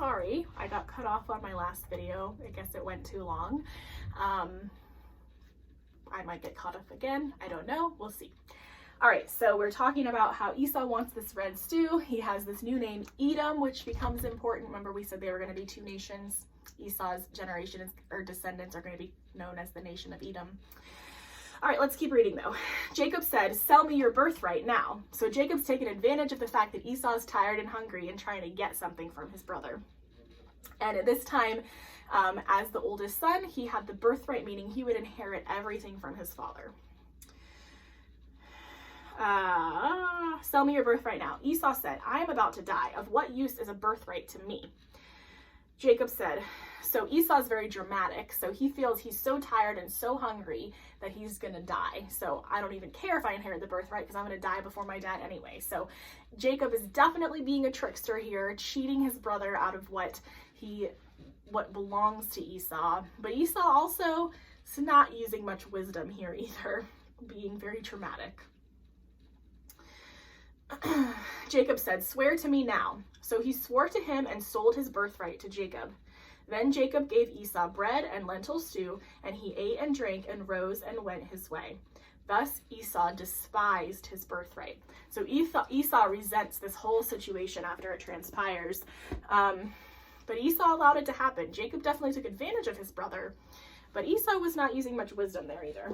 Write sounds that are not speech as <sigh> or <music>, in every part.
sorry. I got cut off on my last video. I guess it went too long. I might get caught up again. I don't know. We'll see. All right, so we're talking about how Esau wants this red stew. He has this new name, Edom, which becomes important. Remember, we said they were going to be two nations. Esau's generation or descendants are going to be known as the nation of Edom. All right, let's keep reading though. Jacob said, "Sell me your birthright now." So Jacob's taken advantage of the fact that Esau's tired and hungry and trying to get something from his brother. And at this time, as the oldest son, he had the birthright, meaning he would inherit everything from his father. Sell me your birthright now. Esau said, "I am about to die. Of what use is a birthright to me?" Jacob said, so Esau's very dramatic. So he feels he's so tired and so hungry that he's going to die. So I don't even care if I inherit the birthright because I'm going to die before my dad anyway. So Jacob is definitely being a trickster here, cheating his brother out of what belongs to Esau. But Esau also is not using much wisdom here either, being very dramatic. Jacob said, "Swear to me now." So he swore to him and sold his birthright to Jacob. Then Jacob gave Esau bread and lentil stew, and he ate and drank and rose and went his way. Thus Esau despised his birthright. So Esau resents this whole situation after it transpires. But Esau allowed it to happen. Jacob definitely took advantage of his brother, but Esau was not using much wisdom there either.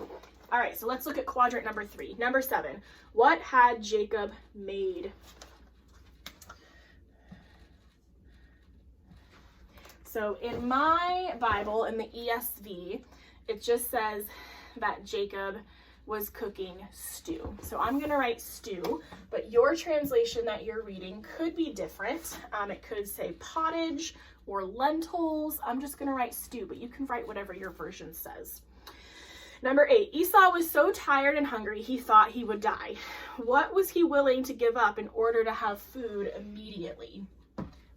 All right, so let's look at quadrant number 3. Number 7, what had Jacob made? So in my Bible, in the ESV, it just says that Jacob was cooking stew. So I'm going to write stew, but your translation that you're reading could be different. It could say pottage or lentils. I'm just going to write stew, but you can write whatever your version says. Number 8, Esau was so tired and hungry he thought he would die. What was he willing to give up in order to have food immediately?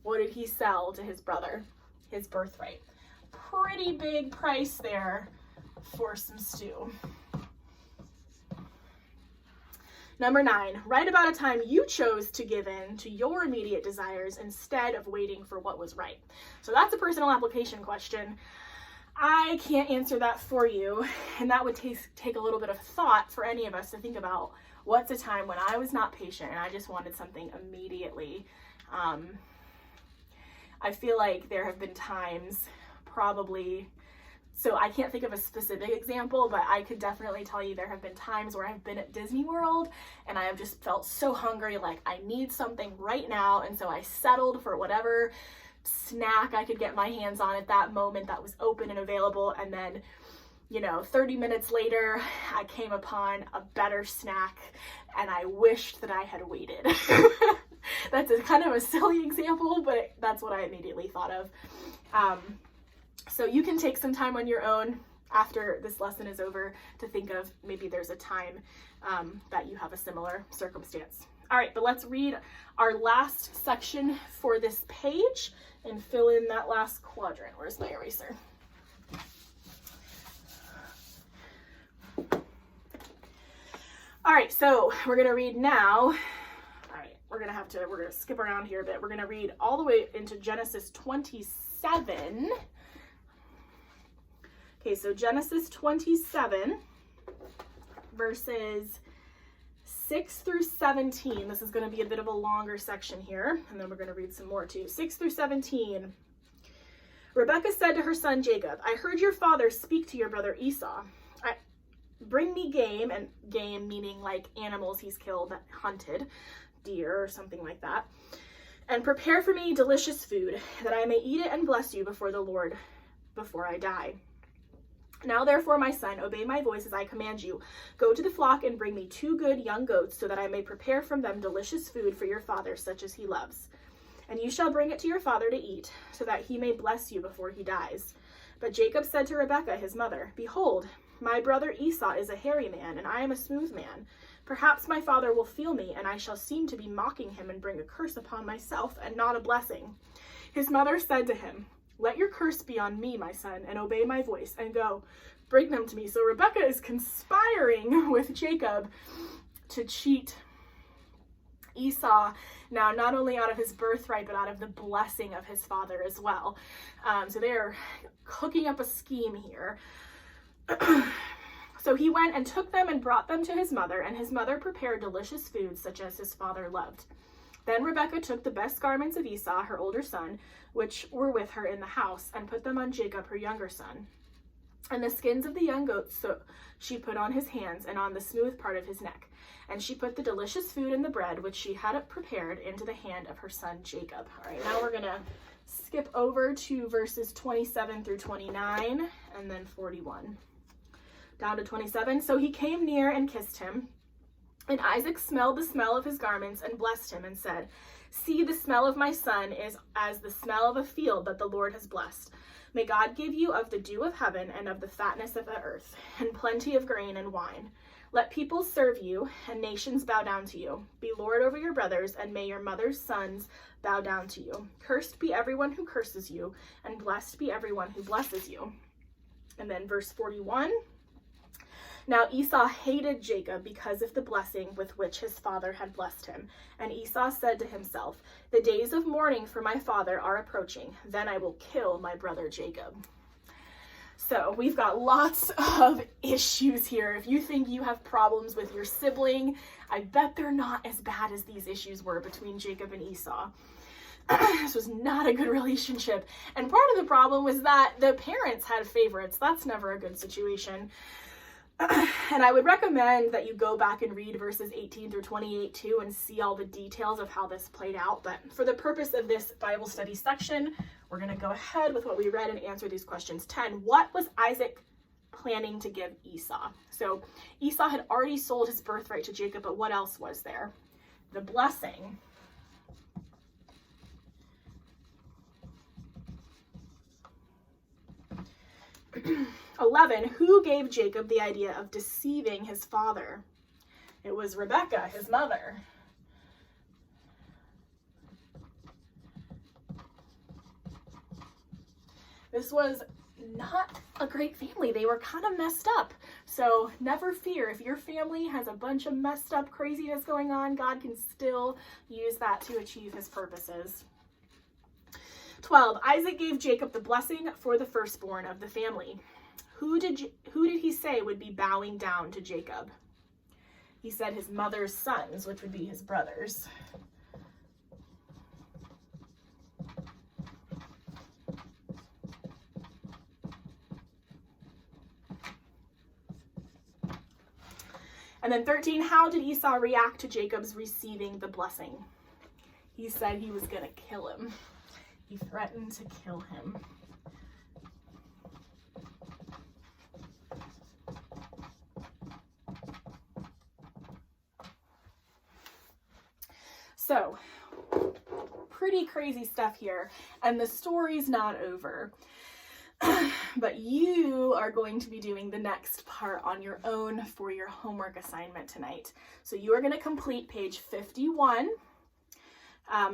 What did he sell to his brother? His birthright. Pretty big price there for some stew. Number 9, write about a time you chose to give in to your immediate desires instead of waiting for what was right. So that's a personal application question. I can't answer that for you, and that would take a little bit of thought for any of us to think about what's a time when I was not patient and I just wanted something immediately. I feel like there have been times probably, so I can't think of a specific example, but I could definitely tell you there have been times where I've been at Disney World and I have just felt so hungry, like I need something right now. And so I settled for whatever snack I could get my hands on at that moment that was open and available. And then, 30 minutes later, I came upon a better snack and I wished that I had waited. That's kind of a silly example, but that's what I immediately thought of. So you can take some time on your own after this lesson is over to think of maybe there's a time that you have a similar circumstance. All right, but let's read our last section for this page and fill in that last quadrant. Where's my eraser? All right, so we're going to read now. We're going to skip around here a bit. We're going to read all the way into Genesis 27. Okay, so Genesis 27, verses 6 through 17. This is going to be a bit of a longer section here, and then we're going to read some more too. 6 through 17. Rebekah said to her son Jacob, "I heard your father speak to your brother Esau. Bring me game," and game meaning like animals he's killed, hunted, deer or something like that, "and prepare for me delicious food, that I may eat it and bless you before the Lord before I die. Now therefore, my son, obey my voice as I command you. Go to the flock and bring me 2 good young goats, so that I may prepare from them delicious food for your father, such as he loves. And you shall bring it to your father to eat, so that he may bless you before he dies." But Jacob said to Rebekah his mother, "Behold, my brother Esau is a hairy man, and I am a smooth man. Perhaps my father will feel me, and I shall seem to be mocking him and bring a curse upon myself, and not a blessing." His mother said to him, "Let your curse be on me, my son, and obey my voice, and go, bring them to me." So Rebekah is conspiring with Jacob to cheat Esau, now not only out of his birthright, but out of the blessing of his father as well. So they're cooking up a scheme here. So he went and took them and brought them to his mother, and his mother prepared delicious food such as his father loved. Then Rebekah took the best garments of Esau, her older son, which were with her in the house, and put them on Jacob, her younger son. And the skins of the young goats so she put on his hands and on the smooth part of his neck. And she put the delicious food and the bread, which she had prepared, into the hand of her son Jacob. All right, now we're going to skip over to verses 27 through 29, and then 41. Down to 27. So he came near and kissed him. And Isaac smelled the smell of his garments and blessed him and said, "See, the smell of my son is as the smell of a field that the Lord has blessed. May God give you of the dew of heaven and of the fatness of the earth, and plenty of grain and wine. Let peoples serve you, and nations bow down to you. Be Lord over your brothers, and may your mother's sons bow down to you. Cursed be everyone who curses you, and blessed be everyone who blesses you." And then verse 41. Now Esau hated Jacob because of the blessing with which his father had blessed him. And Esau said to himself, "The days of mourning for my father are approaching. Then I will kill my brother Jacob." So we've got lots of issues here. If you think you have problems with your sibling, I bet they're not as bad as these issues were between Jacob and Esau. This was not a good relationship. And part of the problem was that the parents had favorites. That's never a good situation. And I would recommend that you go back and read verses 18 through 28 too and see all the details of how this played out. But for the purpose of this Bible study section, we're going to go ahead with what we read and answer these questions. 10. What was Isaac planning to give Esau? So Esau had already sold his birthright to Jacob, but what else was there? The blessing. <clears throat> 11. Who gave Jacob the idea of deceiving his father? It was Rebekah, his mother. This was not a great family. They were kind of messed up. So never fear. If your family has a bunch of messed up craziness going on, God can still use that to achieve his purposes. 12. Isaac gave Jacob the blessing for the firstborn of the family. Who did he say would be bowing down to Jacob? He said his mother's sons, which would be his brothers. And then 13, how did Esau react to Jacob's receiving the blessing? He said he was going to kill him. He threatened to kill him. So, pretty crazy stuff here, and the story's not over. But you are going to be doing the next part on your own for your homework assignment tonight. So you are going to complete page 51.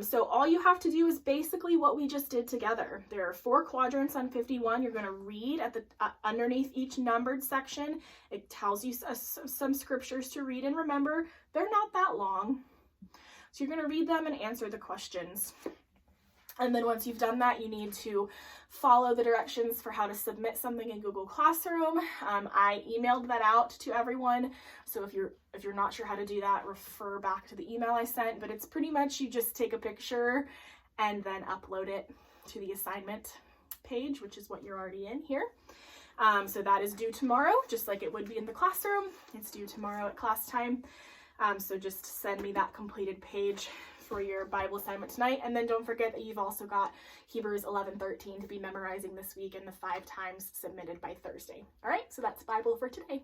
So all you have to do is basically what we just did together. There are 4 quadrants on 51. You're going to read at the underneath each numbered section. It tells you some scriptures to read and remember. They're not that long. So you're going to read them and answer the questions. And then once you've done that, you need to follow the directions for how to submit something in Google Classroom. I emailed that out to everyone. So if you're not sure how to do that, refer back to the email I sent. But it's pretty much you just take a picture and then upload it to the assignment page, which is what you're already in here. So that is due tomorrow, just like it would be in the classroom. It's due tomorrow at class time. So just send me that completed page for your Bible assignment tonight. And then don't forget that you've also got Hebrews 11:13 to be memorizing this week and the 5 times submitted by Thursday. All right, so that's Bible for today.